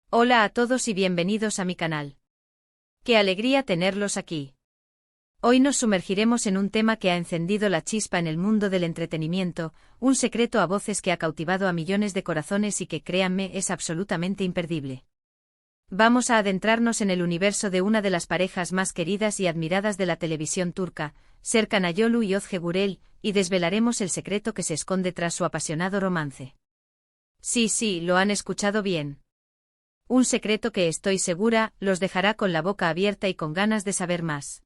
Hola a todos y bienvenidos a mi canal. ¡Qué alegría tenerlos aquí! Hoy nos sumergiremos en un tema que ha encendido la chispa en el mundo del entretenimiento, un secreto a voces que ha cautivado a millones de corazones y que, créanme, es absolutamente imperdible. Vamos a adentrarnos en el universo de una de las parejas más queridas y admiradas de la televisión turca, Serkan Ayolu y Özge Gürel, y desvelaremos el secreto que se esconde tras su apasionado romance. Sí, lo han escuchado bien. Un secreto que estoy segura los dejará con la boca abierta y con ganas de saber más.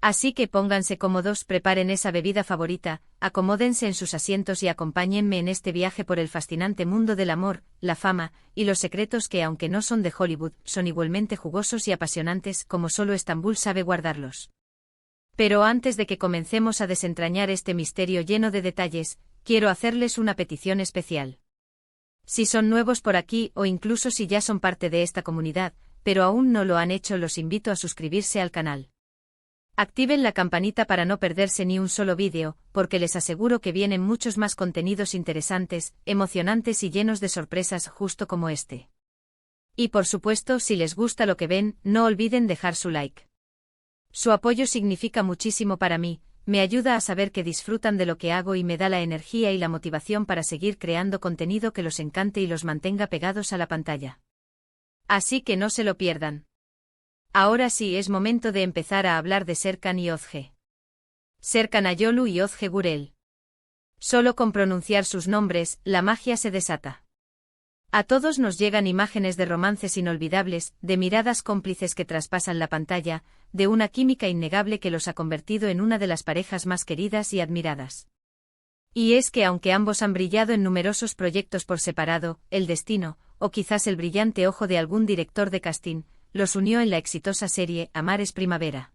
Así que pónganse cómodos, preparen esa bebida favorita, acomódense en sus asientos y acompáñenme en este viaje por el fascinante mundo del amor, la fama, y los secretos que, aunque no son de Hollywood, son igualmente jugosos y apasionantes como solo Estambul sabe guardarlos. Pero antes de que comencemos a desentrañar este misterio lleno de detalles, quiero hacerles una petición especial. Si son nuevos por aquí o incluso si ya son parte de esta comunidad, pero aún no lo han hecho, los invito a suscribirse al canal. Activen la campanita para no perderse ni un solo vídeo, porque les aseguro que vienen muchos más contenidos interesantes, emocionantes y llenos de sorpresas justo como este. Y por supuesto, si les gusta lo que ven, no olviden dejar su like. Su apoyo significa muchísimo para mí. Me ayuda a saber que disfrutan de lo que hago y me da la energía y la motivación para seguir creando contenido que los encante y los mantenga pegados a la pantalla. Así que no se lo pierdan. Ahora sí es momento de empezar a hablar de Serkan y Özge. Serkan Ayolu y Özge Gürel. Solo con pronunciar sus nombres, la magia se desata. A todos nos llegan imágenes de romances inolvidables, de miradas cómplices que traspasan la pantalla, de una química innegable que los ha convertido en una de las parejas más queridas y admiradas. Y es que aunque ambos han brillado en numerosos proyectos por separado, el destino, o quizás el brillante ojo de algún director de casting, los unió en la exitosa serie Amar es Primavera.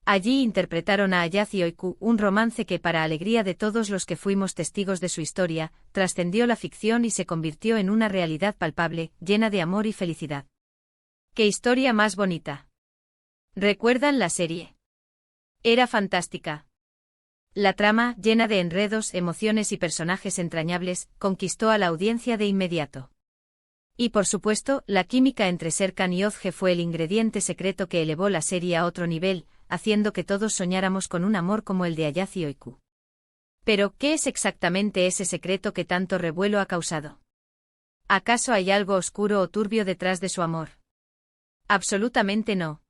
Allí interpretaron a Ayaz y Oyku, un romance que, para alegría de todos los que fuimos testigos de su historia, trascendió la ficción y se convirtió en una realidad palpable, llena de amor y felicidad. ¡Qué historia más bonita! ¿Recuerdan la serie? Era fantástica. La trama, llena de enredos, emociones y personajes entrañables, conquistó a la audiencia de inmediato. Y por supuesto, la química entre Serkan y Özge fue el ingrediente secreto que elevó la serie a otro nivel, haciendo que todos soñáramos con un amor como el de Ayaz y Oyku. Pero, ¿qué es exactamente ese secreto que tanto revuelo ha causado? ¿Acaso hay algo oscuro o turbio detrás de su amor? Absolutamente no.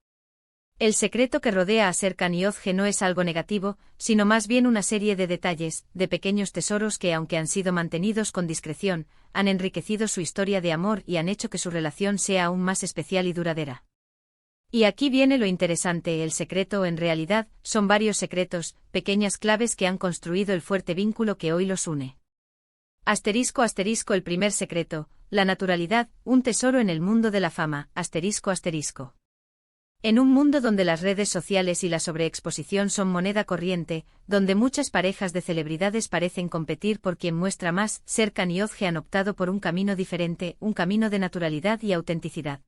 El secreto que rodea a Serkan y Özge no es algo negativo, sino más bien una serie de detalles, de pequeños tesoros que, aunque han sido mantenidos con discreción, han enriquecido su historia de amor y han hecho que su relación sea aún más especial y duradera. Y aquí viene lo interesante: el secreto en realidad son varios secretos, pequeñas claves que han construido el fuerte vínculo que hoy los une. Asterisco el primer secreto, la naturalidad, un tesoro en el mundo de la fama, asterisco. En un mundo donde las redes sociales y la sobreexposición son moneda corriente, donde muchas parejas de celebridades parecen competir por quien muestra más, Serkan y Özge han optado por un camino diferente, un camino de naturalidad y autenticidad.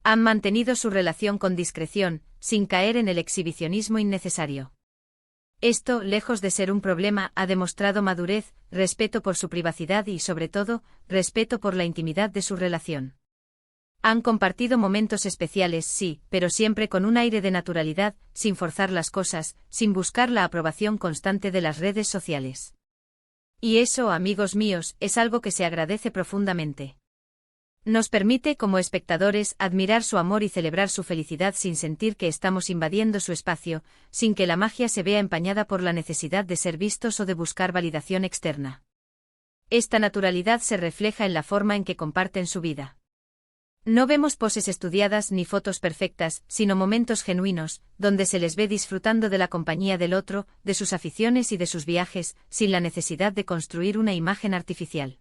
Han mantenido su relación con discreción, sin caer en el exhibicionismo innecesario. Esto, lejos de ser un problema, ha demostrado madurez, respeto por su privacidad y, sobre todo, respeto por la intimidad de su relación. Han compartido momentos especiales, sí, pero siempre con un aire de naturalidad, sin forzar las cosas, sin buscar la aprobación constante de las redes sociales. Y eso, amigos míos, es algo que se agradece profundamente. Nos permite, como espectadores, admirar su amor y celebrar su felicidad sin sentir que estamos invadiendo su espacio, sin que la magia se vea empañada por la necesidad de ser vistos o de buscar validación externa. Esta naturalidad se refleja en la forma en que comparten su vida. No vemos poses estudiadas ni fotos perfectas, sino momentos genuinos, donde se les ve disfrutando de la compañía del otro, de sus aficiones y de sus viajes, sin la necesidad de construir una imagen artificial.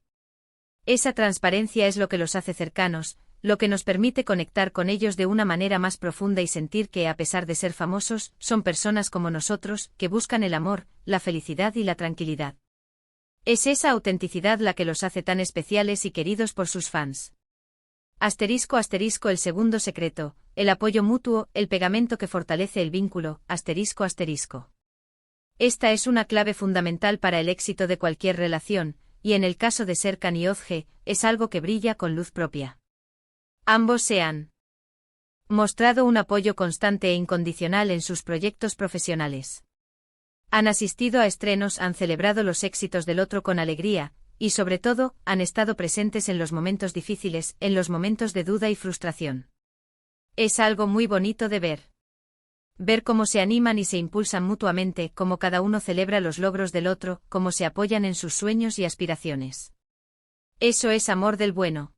Esa transparencia es lo que los hace cercanos, lo que nos permite conectar con ellos de una manera más profunda y sentir que, a pesar de ser famosos, son personas como nosotros, que buscan el amor, la felicidad y la tranquilidad. Es esa autenticidad la que los hace tan especiales y queridos por sus fans. Asterisco el segundo secreto, el apoyo mutuo, el pegamento que fortalece el vínculo, asterisco. Esta es una clave fundamental para el éxito de cualquier relación, y en el caso de Serkan y Özge, es algo que brilla con luz propia. Ambos se han mostrado un apoyo constante e incondicional en sus proyectos profesionales. Han asistido a estrenos, han celebrado los éxitos del otro con alegría, y sobre todo, han estado presentes en los momentos difíciles, en los momentos de duda y frustración. Es algo muy bonito de ver. Ver cómo se animan y se impulsan mutuamente, cómo cada uno celebra los logros del otro, cómo se apoyan en sus sueños y aspiraciones. Eso es amor del bueno.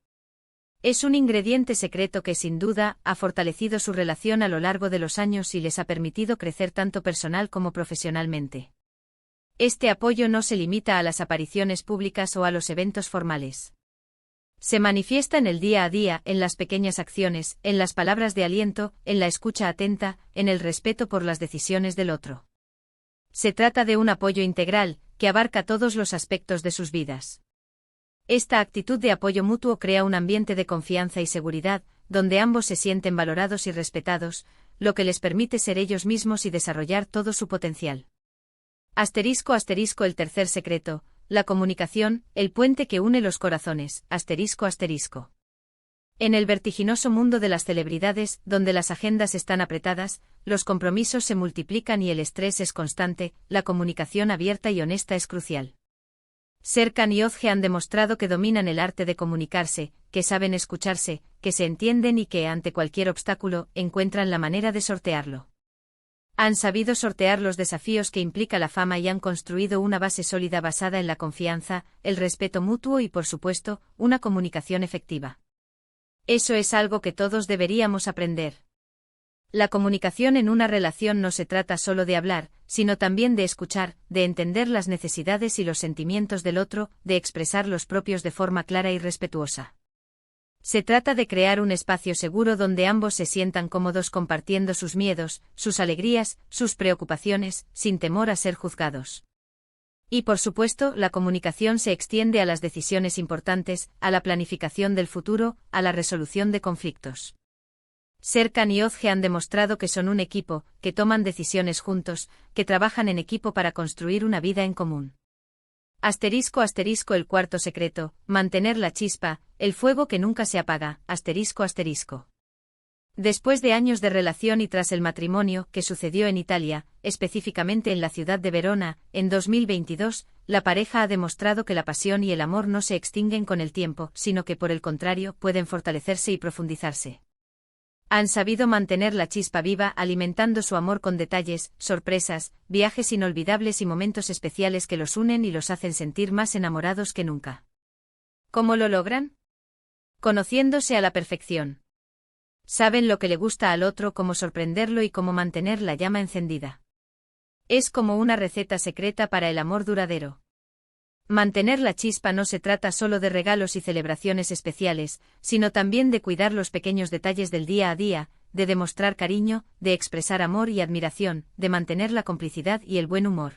Es un ingrediente secreto que sin duda ha fortalecido su relación a lo largo de los años y les ha permitido crecer tanto personal como profesionalmente. Este apoyo no se limita a las apariciones públicas o a los eventos formales. Se manifiesta en el día a día, en las pequeñas acciones, en las palabras de aliento, en la escucha atenta, en el respeto por las decisiones del otro. Se trata de un apoyo integral, que abarca todos los aspectos de sus vidas. Esta actitud de apoyo mutuo crea un ambiente de confianza y seguridad, donde ambos se sienten valorados y respetados, lo que les permite ser ellos mismos y desarrollar todo su potencial. El tercer secreto, la comunicación, el puente que une los corazones, En el vertiginoso mundo de las celebridades, donde las agendas están apretadas, los compromisos se multiplican y el estrés es constante, la comunicación abierta y honesta es crucial. Serkan y Özge han demostrado que dominan el arte de comunicarse, que saben escucharse, que se entienden y que, ante cualquier obstáculo, encuentran la manera de sortearlo. Han sabido sortear los desafíos que implica la fama y han construido una base sólida basada en la confianza, el respeto mutuo y, por supuesto, una comunicación efectiva. Eso es algo que todos deberíamos aprender. La comunicación en una relación no se trata solo de hablar, sino también de escuchar, de entender las necesidades y los sentimientos del otro, de expresar los propios de forma clara y respetuosa. Se trata de crear un espacio seguro donde ambos se sientan cómodos compartiendo sus miedos, sus alegrías, sus preocupaciones, sin temor a ser juzgados. Y por supuesto, la comunicación se extiende a las decisiones importantes, a la planificación del futuro, a la resolución de conflictos. Serkan y Özge han demostrado que son un equipo, que toman decisiones juntos, que trabajan en equipo para construir una vida en común. El cuarto secreto, mantener la chispa, el fuego que nunca se apaga, Después de años de relación y tras el matrimonio que sucedió en Italia, específicamente en la ciudad de Verona, en 2022, la pareja ha demostrado que la pasión y el amor no se extinguen con el tiempo, sino que por el contrario pueden fortalecerse y profundizarse. Han sabido mantener la chispa viva alimentando su amor con detalles, sorpresas, viajes inolvidables y momentos especiales que los unen y los hacen sentir más enamorados que nunca. ¿Cómo lo logran? Conociéndose a la perfección. Saben lo que le gusta al otro, cómo sorprenderlo y cómo mantener la llama encendida. Es como una receta secreta para el amor duradero. Mantener la chispa no se trata solo de regalos y celebraciones especiales, sino también de cuidar los pequeños detalles del día a día, de demostrar cariño, de expresar amor y admiración, de mantener la complicidad y el buen humor.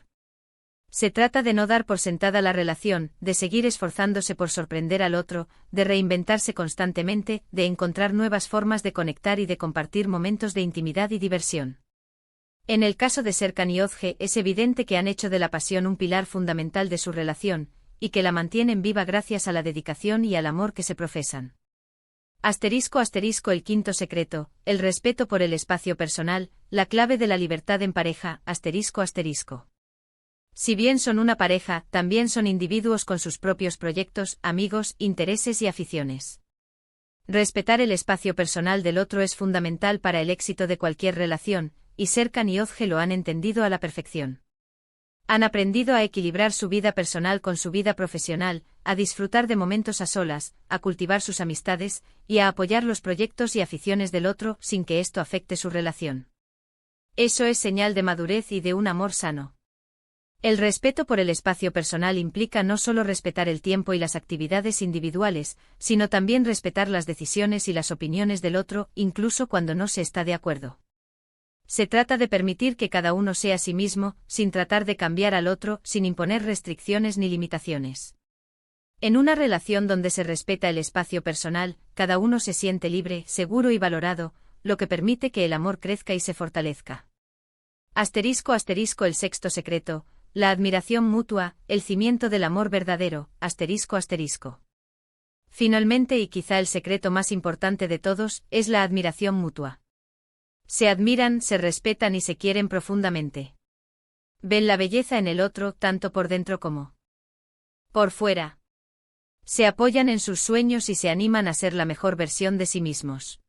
Se trata de no dar por sentada la relación, de seguir esforzándose por sorprender al otro, de reinventarse constantemente, de encontrar nuevas formas de conectar y de compartir momentos de intimidad y diversión. En el caso de Serkan y Özge es evidente que han hecho de la pasión un pilar fundamental de su relación, y que la mantienen viva gracias a la dedicación y al amor que se profesan. El quinto secreto, el respeto por el espacio personal, la clave de la libertad en pareja, Si bien son una pareja, también son individuos con sus propios proyectos, amigos, intereses y aficiones. Respetar el espacio personal del otro es fundamental para el éxito de cualquier relación, y Serkan y Özge lo han entendido a la perfección. Han aprendido a equilibrar su vida personal con su vida profesional, a disfrutar de momentos a solas, a cultivar sus amistades, y a apoyar los proyectos y aficiones del otro sin que esto afecte su relación. Eso es señal de madurez y de un amor sano. El respeto por el espacio personal implica no solo respetar el tiempo y las actividades individuales, sino también respetar las decisiones y las opiniones del otro, incluso cuando no se está de acuerdo. Se trata de permitir que cada uno sea sí mismo, sin tratar de cambiar al otro, sin imponer restricciones ni limitaciones. En una relación donde se respeta el espacio personal, cada uno se siente libre, seguro y valorado, lo que permite que el amor crezca y se fortalezca. El sexto secreto, la admiración mutua, el cimiento del amor verdadero, Finalmente, y quizá el secreto más importante de todos, es la admiración mutua. Se admiran, se respetan y se quieren profundamente. Ven la belleza en el otro, tanto por dentro como por fuera. Se apoyan en sus sueños y se animan a ser la mejor versión de sí mismos.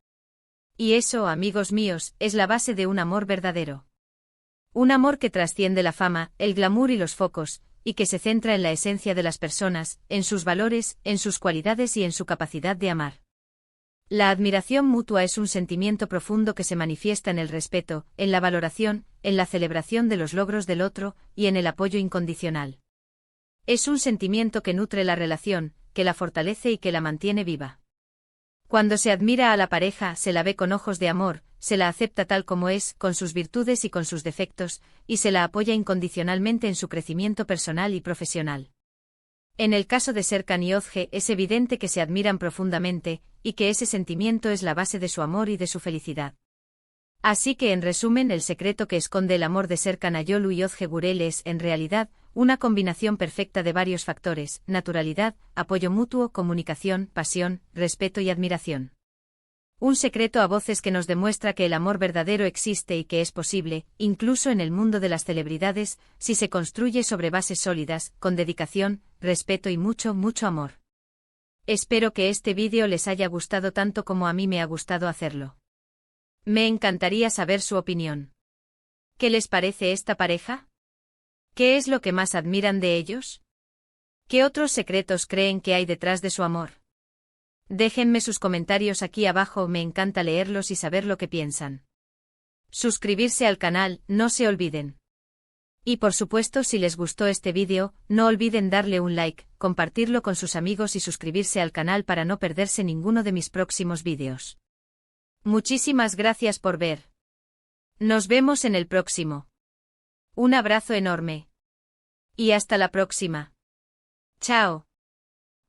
Y eso, amigos míos, es la base de un amor verdadero. Un amor que trasciende la fama, el glamour y los focos, y que se centra en la esencia de las personas, en sus valores, en sus cualidades y en su capacidad de amar. La admiración mutua es un sentimiento profundo que se manifiesta en el respeto, en la valoración, en la celebración de los logros del otro y en el apoyo incondicional. Es un sentimiento que nutre la relación, que la fortalece y que la mantiene viva. Cuando se admira a la pareja, se la ve con ojos de amor, se la acepta tal como es, con sus virtudes y con sus defectos, y se la apoya incondicionalmente en su crecimiento personal y profesional. En el caso de Serkan y Özge es evidente que se admiran profundamente, y que ese sentimiento es la base de su amor y de su felicidad. Así que, en resumen, el secreto que esconde el amor de Serkan Ayolu y Özge Gürel es, en realidad, una combinación perfecta de varios factores: naturalidad, apoyo mutuo, comunicación, pasión, respeto y admiración. Un secreto a voces que nos demuestra que el amor verdadero existe y que es posible, incluso en el mundo de las celebridades, si se construye sobre bases sólidas, con dedicación, respeto y mucho, mucho amor. Espero que este vídeo les haya gustado tanto como a mí me ha gustado hacerlo. Me encantaría saber su opinión. ¿Qué les parece esta pareja? ¿Qué es lo que más admiran de ellos? ¿Qué otros secretos creen que hay detrás de su amor? Déjenme sus comentarios aquí abajo, me encanta leerlos y saber lo que piensan. Suscribirse al canal, no se olviden. Y por supuesto, si les gustó este vídeo, no olviden darle un like, compartirlo con sus amigos y suscribirse al canal para no perderse ninguno de mis próximos vídeos. Muchísimas gracias por ver. Nos vemos en el próximo. Un abrazo enorme. Y hasta la próxima. Chao.